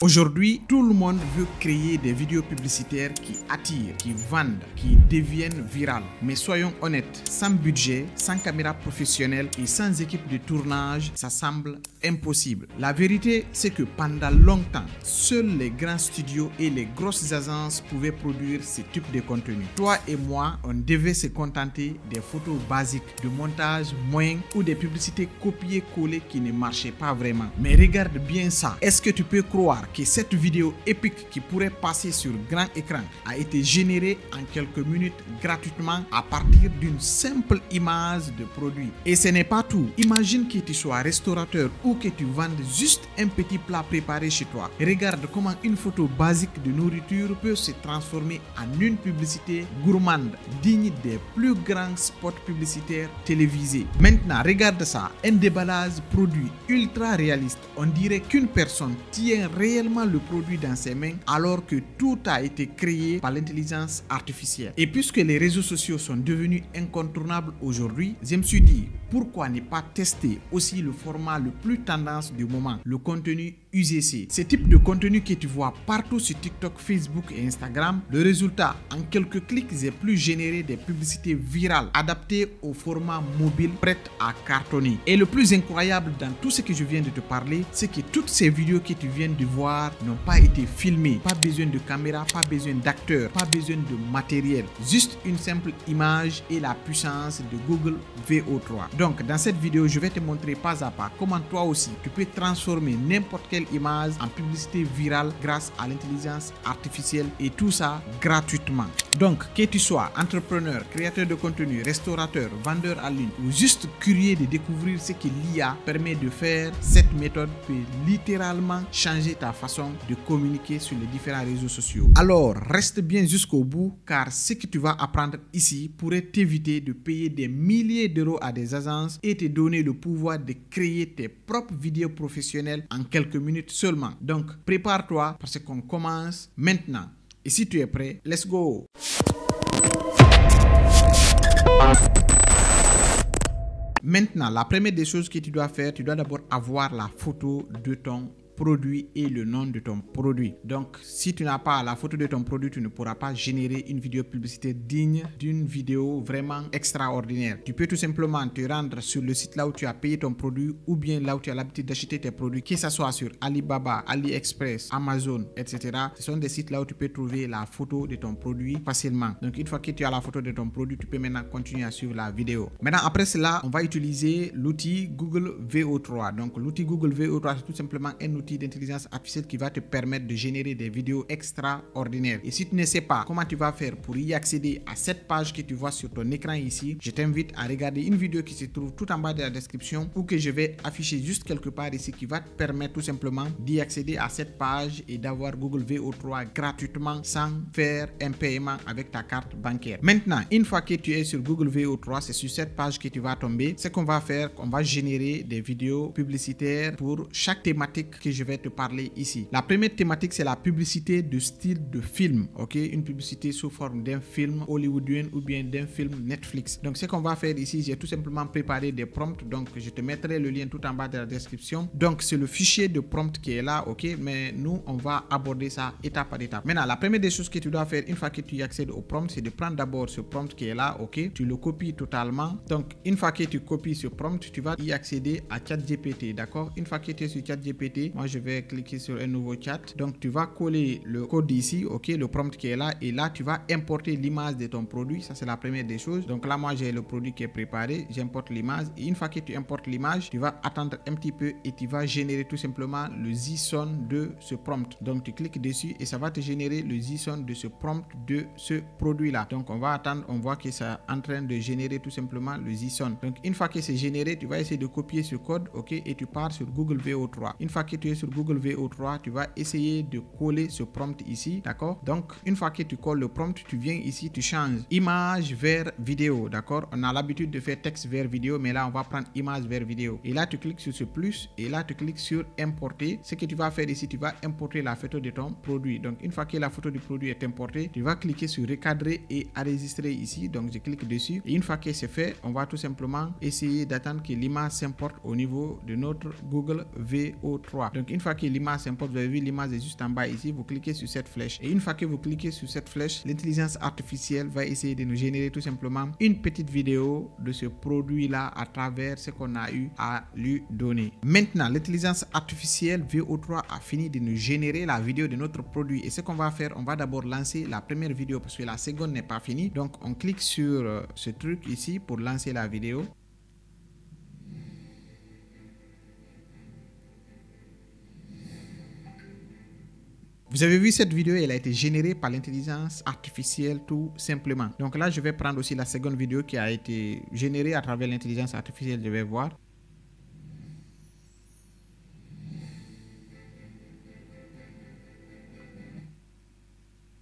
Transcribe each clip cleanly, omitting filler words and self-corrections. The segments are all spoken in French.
Aujourd'hui, tout le monde veut créer des vidéos publicitaires qui attirent, qui vendent, qui deviennent virales. Mais soyons honnêtes, sans budget, sans caméra professionnelle et sans équipe de tournage, ça semble impossible. La vérité, c'est que pendant longtemps, seuls les grands studios et les grosses agences pouvaient produire ce type de contenu. Toi et moi, on devait se contenter des photos basiques, de montage moyen ou des publicités copiées-collées qui ne marchaient pas vraiment. Mais regarde bien ça. Est-ce que tu peux croire que cette vidéo épique qui pourrait passer sur grand écran a été générée en quelques minutes gratuitement à partir d'une simple image de produit? Et ce n'est pas tout. Imagine que tu sois restaurateur ou que tu vendes juste un petit plat préparé chez toi. Regarde comment une photo basique de nourriture peut se transformer en une publicité gourmande, digne des plus grands spots publicitaires télévisés. Maintenant, regarde ça, un déballage produit ultra réaliste. On dirait qu'une personne tient réellement le produit dans ses mains alors que tout a été créé par l'intelligence artificielle. Et puisque les réseaux sociaux sont devenus incontournables aujourd'hui, je me suis dit, pourquoi ne pas tester aussi le format le plus tendance du moment, le contenu UGC. Ce type de contenu que tu vois partout sur TikTok, Facebook et Instagram, le résultat, en quelques clics, j'ai pu générer des publicités virales adaptées au format mobile prêtes à cartonner. Et le plus incroyable dans tout ce que je viens de te parler, c'est que toutes ces vidéos que tu viens de voir n'ont pas été filmées. Pas besoin de caméra, pas besoin d'acteurs, pas besoin de matériel. Juste une simple image et la puissance de Google VO3. Donc, dans cette vidéo, je vais te montrer pas à pas comment toi aussi, tu peux transformer n'importe quelle image en publicité virale grâce à l'intelligence artificielle et tout ça gratuitement. Donc, que tu sois entrepreneur, créateur de contenu, restaurateur, vendeur en ligne ou juste curieux de découvrir ce que l'IA permet de faire, cette méthode peut littéralement changer ta façon de communiquer sur les différents réseaux sociaux. Alors, reste bien jusqu'au bout car ce que tu vas apprendre ici pourrait t'éviter de payer des milliers d'euros à des agences et te donner le pouvoir de créer tes propres vidéos professionnelles en quelques minutes seulement. Donc, prépare-toi parce qu'on commence maintenant. Et si tu es prêt, let's go! Maintenant, la première des choses que tu dois faire, tu dois d'abord avoir la photo de ton produit et le nom de ton produit. Donc, si tu n'as pas la photo de ton produit, tu ne pourras pas générer une vidéo publicité digne d'une vidéo vraiment extraordinaire. Tu peux tout simplement te rendre sur le site là où tu as payé ton produit ou bien là où tu as l'habitude d'acheter tes produits, que ce soit sur Alibaba, AliExpress, Amazon, etc. Ce sont des sites là où tu peux trouver la photo de ton produit facilement. Donc, une fois que tu as la photo de ton produit, tu peux maintenant continuer à suivre la vidéo. Maintenant, après cela, on va utiliser l'outil Google VO3. Donc, l'outil Google VO3, c'est tout simplement un outil d'intelligence artificielle qui va te permettre de générer des vidéos extraordinaires. Et si tu ne sais pas comment tu vas faire pour y accéder à cette page que tu vois sur ton écran ici, je t'invite à regarder une vidéo qui se trouve tout en bas de la description ou que je vais afficher juste quelque part ici qui va te permettre tout simplement d'y accéder à cette page et d'avoir Google VO3 gratuitement sans faire un paiement avec ta carte bancaire. Maintenant, une fois que tu es sur Google VO3, c'est sur cette page que tu vas tomber. Ce qu'on va faire, on va générer des vidéos publicitaires pour chaque thématique que je vais te parler ici. La première thématique, c'est la publicité de style de film, ok? Une publicité sous forme d'un film hollywoodien ou bien d'un film Netflix. Donc, ce qu'on va faire ici, j'ai tout simplement préparé des prompts. Donc, je te mettrai le lien tout en bas de la description. Donc, c'est le fichier de prompt qui est là, ok? Mais nous, on va aborder ça étape par étape. Maintenant, la première des choses que tu dois faire une fois que tu y accèdes au prompt, c'est de prendre d'abord ce prompt qui est là, ok? Tu le copies totalement. Donc, une fois que tu copies ce prompt, tu vas y accéder à ChatGPT, d'accord? Une fois que tu es sur ChatGPT, moi, je vais cliquer sur un nouveau chat. Donc, tu vas coller le code ici, ok, le prompt qui est là. Et là, tu vas importer l'image de ton produit. Ça, c'est la première des choses. Donc là, moi, j'ai le produit qui est préparé. J'importe l'image. Et une fois que tu importes l'image, tu vas attendre un petit peu et tu vas générer tout simplement le JSON de ce prompt. Donc, tu cliques dessus et ça va te générer le JSON de ce prompt de ce produit-là. Donc, on va attendre. On voit que ça est en train de générer tout simplement le JSON. Donc, une fois que c'est généré, tu vas essayer de copier ce code, ok, et tu pars sur Google VO3. Une fois que tu es sur Google VO3, tu vas essayer de coller ce prompt ici, d'accord? Donc, une fois que tu colles le prompt, tu viens ici, tu changes image vers vidéo, d'accord? On a l'habitude de faire texte vers vidéo, mais là, on va prendre image vers vidéo. Et là, tu cliques sur ce plus et là, tu cliques sur importer. Ce que tu vas faire ici, tu vas importer la photo de ton produit. Donc, une fois que la photo du produit est importée, tu vas cliquer sur recadrer et enregistrer ici. Donc, je clique dessus. Et une fois que c'est fait, on va tout simplement essayer d'attendre que l'image s'importe au niveau de notre Google VO3. Donc, Donc une fois que l'image s'importe, vous avez vu l'image est juste en bas ici, vous cliquez sur cette flèche. Et une fois que vous cliquez sur cette flèche, l'intelligence artificielle va essayer de nous générer tout simplement une petite vidéo de ce produit-là à travers ce qu'on a eu à lui donner. Maintenant, l'intelligence artificielle VO3 a fini de nous générer la vidéo de notre produit. Et ce qu'on va faire, on va d'abord lancer la première vidéo parce que la seconde n'est pas finie. Donc on clique sur ce truc ici pour lancer la vidéo. Vous avez vu cette vidéo, elle a été générée par l'intelligence artificielle tout simplement. Donc là, je vais prendre aussi la seconde vidéo qui a été générée à travers l'intelligence artificielle. Je vais voir.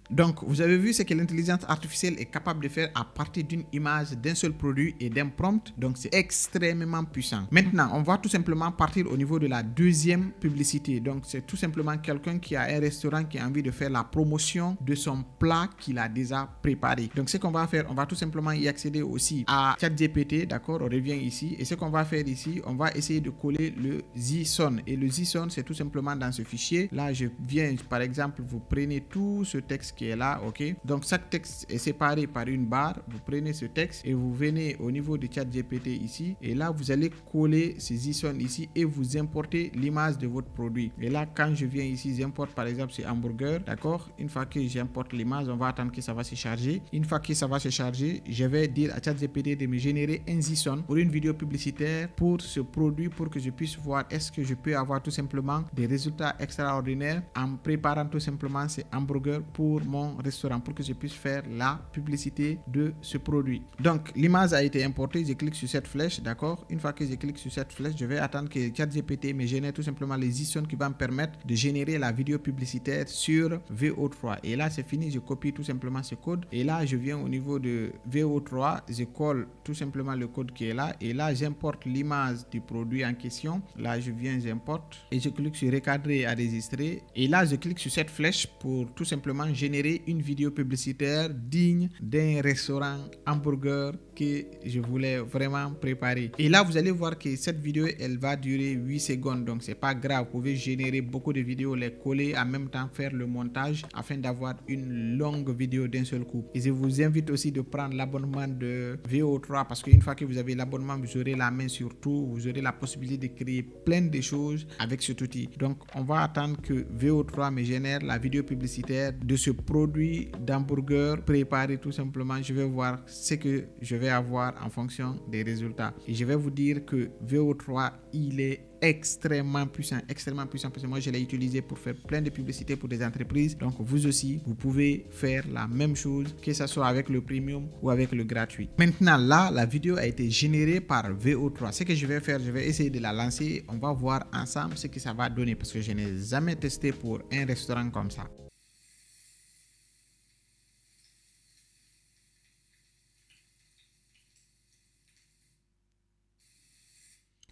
Donc, vous avez vu ce que l'intelligence artificielle est capable de faire à partir d'une image, d'un seul produit et d'un prompt. Donc, c'est extrêmement puissant. Maintenant, on va tout simplement partir au niveau de la deuxième publicité. Donc, c'est tout simplement quelqu'un qui a un restaurant qui a envie de faire la promotion de son plat qu'il a déjà préparé. Donc, ce qu'on va faire, on va tout simplement y accéder aussi à ChatGPT. D'accord, on revient ici. Et ce qu'on va faire ici, on va essayer de coller le JSON. Et le JSON, c'est tout simplement dans ce fichier. Là, je viens, par exemple, vous prenez tout ce texte qui est là, ok. Donc chaque texte est séparé par une barre. Vous prenez ce texte et vous venez au niveau de ChatGPT ici, et là vous allez coller ces JSON ici et vous importez l'image de votre produit. Et là, quand je viens ici, j'importe par exemple ce hamburger, d'accord. Une fois que j'importe l'image, on va attendre que ça va se charger. Une fois que ça va se charger, je vais dire à ChatGPT de me générer un JSON pour une vidéo publicitaire pour ce produit, pour que je puisse voir est-ce que je peux avoir tout simplement des résultats extraordinaires en préparant tout simplement ces hamburgers pour mon restaurant, pour que je puisse faire la publicité de ce produit. Donc l'image a été importée, je clique sur cette flèche, d'accord. Une fois que je clique sur cette flèche, je vais attendre que ChatGPT me génère tout simplement les JSON qui vont me permettre de générer la vidéo publicitaire sur VO3. Et là c'est fini, je copie tout simplement ce code et là je viens au niveau de VO3, je colle tout simplement le code qui est là et là j'importe l'image du produit en question. Là je viens, j'importe et je clique sur recadrer et enregistrer et là je clique sur cette flèche pour tout simplement générer une vidéo publicitaire digne d'un restaurant hamburger que je voulais vraiment préparer. Et là vous allez voir que cette vidéo elle va durer 8 secondes, donc c'est pas grave, vous pouvez générer beaucoup de vidéos, les coller en même temps, faire le montage afin d'avoir une longue vidéo d'un seul coup. Et je vous invite aussi de prendre l'abonnement de VO3 parce qu'une fois que vous avez l'abonnement, vous aurez la main sur tout, vous aurez la possibilité de créer plein de choses avec cet outil. Donc on va attendre que VO3 me génère la vidéo publicitaire de ce produit d'hamburger préparé tout simplement. Je vais voir ce que je vais avoir en fonction des résultats et je vais vous dire que VO3 il est extrêmement puissant parce que moi je l'ai utilisé pour faire plein de publicités pour des entreprises. Donc vous aussi vous pouvez faire la même chose, que ce soit avec le premium ou avec le gratuit. Maintenant là la vidéo a été générée par VO3. Ce que je vais faire, je vais essayer de la lancer, on va voir ensemble ce que ça va donner parce que je n'ai jamais testé pour un restaurant comme ça.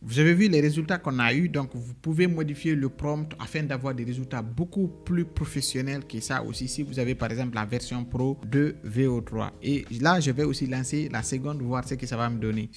Vous avez vu les résultats qu'on a eu, donc vous pouvez modifier le prompt afin d'avoir des résultats beaucoup plus professionnels que ça aussi si vous avez par exemple la version pro de VO3. Et là, je vais aussi lancer la seconde, voir ce que ça va me donner.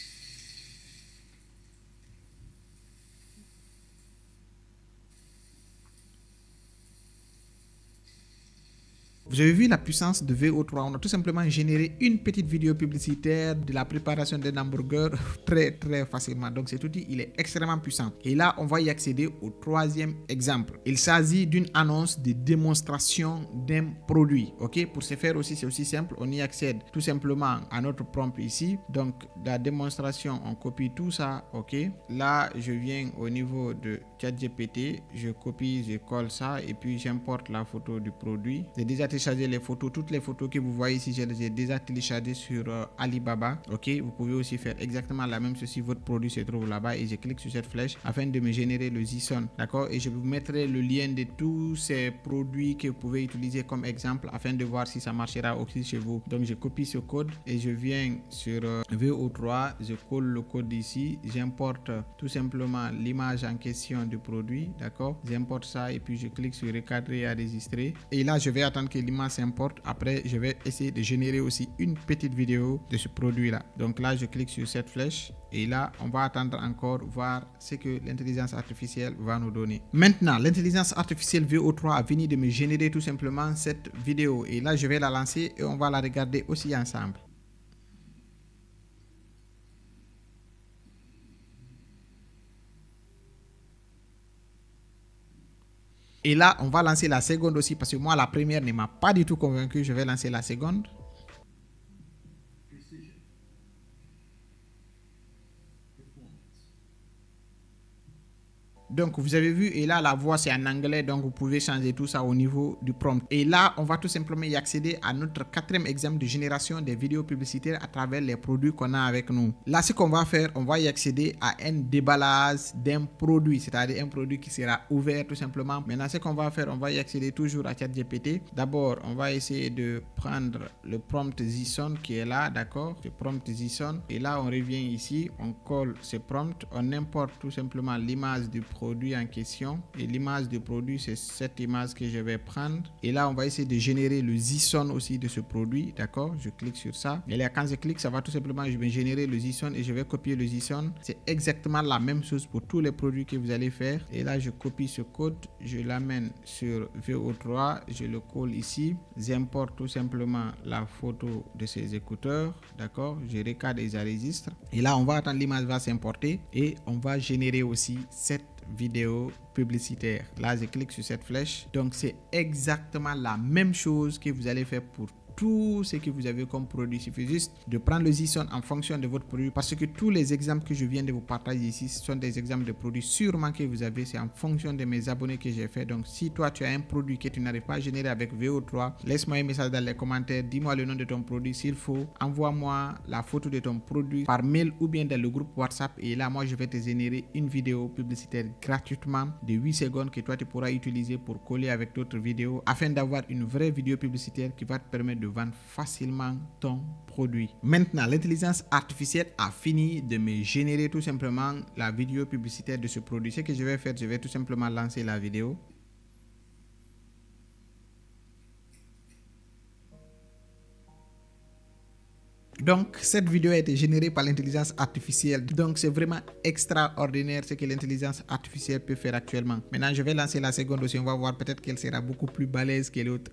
Vous avez vu la puissance de VO3. On a tout simplement généré une petite vidéo publicitaire de la préparation d'un hamburger très facilement. Donc cet outil, il est extrêmement puissant. Et là, on va y accéder au troisième exemple. Il s'agit d'une annonce de démonstration d'un produit. Ok, pour ce faire aussi, c'est aussi simple. On y accède tout simplement à notre prompt ici. Donc la démonstration, on copie tout ça. Ok, là, je viens au niveau de ChatGPT, je copie, je colle ça et puis j'importe la photo du produit. J'ai déjà téléchargé les photos, toutes les photos que vous voyez ici, je les ai déjà téléchargées sur Alibaba. Ok, vous pouvez aussi faire exactement la même chose si votre produit se trouve là-bas et je clique sur cette flèche afin de me générer le JSON. D'accord, et je vous mettrai le lien de tous ces produits que vous pouvez utiliser comme exemple afin de voir si ça marchera aussi chez vous. Donc je copie ce code et je viens sur VO3, je colle le code ici, j'importe tout simplement l'image en question du produit, d'accord, j'importe ça et puis je clique sur recadrer et enregistrer et là je vais attendre que l'image s'importe. Après, je vais essayer de générer aussi une petite vidéo de ce produit-là. Donc là, je clique sur cette flèche et là, on va attendre encore voir ce que l'intelligence artificielle va nous donner. Maintenant, l'intelligence artificielle VO3 a fini de me générer tout simplement cette vidéo et là, je vais la lancer et on va la regarder aussi ensemble. Et là, on va lancer la seconde aussi parce que moi, la première ne m'a pas du tout convaincu. Je vais lancer la seconde. Donc, vous avez vu, et là, la voix, c'est en anglais, donc vous pouvez changer tout ça au niveau du prompt. Et là, on va tout simplement y accéder à notre 4e exemple de génération des vidéos publicitaires à travers les produits qu'on a avec nous. Là, ce qu'on va faire, on va y accéder à un déballage d'un produit, c'est-à-dire un produit qui sera ouvert tout simplement. Maintenant, ce qu'on va faire, on va y accéder toujours à ChatGPT. D'abord, on va essayer de prendre le prompt JSON qui est là, d'accord? Le prompt JSON. Et là, on revient ici, on colle ce prompt, on importe tout simplement l'image du produit en question et l'image du produit c'est cette image que je vais prendre et là on va essayer de générer le JSON aussi de ce produit, d'accord? Je clique sur ça et là quand je clique ça va tout simplement je vais générer le JSON et je vais copier le JSON. C'est exactement la même chose pour tous les produits que vous allez faire et là je copie ce code, je l'amène sur VO3, je le colle ici, j'importe tout simplement la photo de ces écouteurs, d'accord? Je recadre et j'enregistre et là on va attendre, l'image va s'importer et on va générer aussi cette vidéo publicitaire. Là, je clique sur cette flèche. Donc, c'est exactement la même chose que vous allez faire pour tout ce que vous avez comme produit. Il suffit juste de prendre le JSON en fonction de votre produit parce que tous les exemples que je viens de vous partager ici, ce sont des exemples de produits sûrement que vous avez. C'est en fonction de mes abonnés que j'ai fait. Donc, si toi, tu as un produit que tu n'arrives pas à générer avec VO3, laisse-moi un message dans les commentaires. Dis-moi le nom de ton produit s'il faut. Envoie-moi la photo de ton produit par mail ou bien dans le groupe WhatsApp. Et là, moi, je vais te générer une vidéo publicitaire gratuitement de 8 secondes que toi, tu pourras utiliser pour coller avec d'autres vidéos afin d'avoir une vraie vidéo publicitaire qui va te permettre de vendre facilement ton produit. Maintenant, l'intelligence artificielle a fini de me générer tout simplement la vidéo publicitaire de ce produit. Ce que je vais faire, je vais tout simplement lancer la vidéo. Donc, cette vidéo a été générée par l'intelligence artificielle. Donc, c'est vraiment extraordinaire ce que l'intelligence artificielle peut faire actuellement. Maintenant, je vais lancer la seconde aussi. On va voir peut-être qu'elle sera beaucoup plus balèze que l'autre.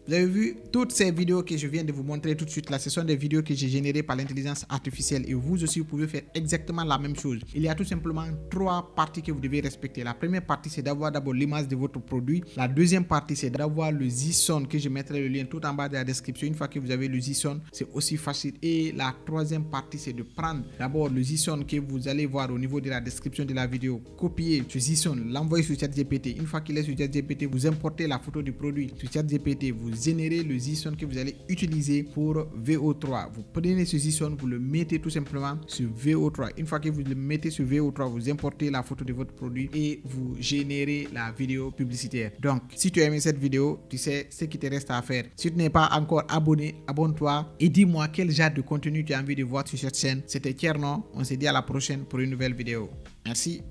Vous avez vu toutes ces vidéos que je viens de vous montrer tout de suite là, ce sont des vidéos que j'ai générées par l'intelligence artificielle et vous aussi vous pouvez faire exactement la même chose. Il y a tout simplement 3 parties que vous devez respecter. La première partie c'est d'avoir d'abord l'image de votre produit. La deuxième partie c'est d'avoir le JSON que je mettrai le lien tout en bas de la description. Une fois que vous avez le JSON, c'est aussi facile. Et la troisième partie c'est de prendre d'abord le JSON que vous allez voir au niveau de la description de la vidéo, copier ce JSON, l'envoyer sur ChatGPT. Une fois qu'il est sur ChatGPT, vous importez la photo du produit sur ChatGPT, vous générer le JSON que vous allez utiliser pour VO3. Vous prenez ce JSON, vous le mettez tout simplement sur VO3. Une fois que vous le mettez sur VO3, vous importez la photo de votre produit et vous générez la vidéo publicitaire. Donc, si tu as aimé cette vidéo, tu sais ce qui te reste à faire. Si tu n'es pas encore abonné, abonne-toi et dis-moi quel genre de contenu tu as envie de voir sur cette chaîne. C'était Tierno. On se dit à la prochaine pour une nouvelle vidéo. Merci.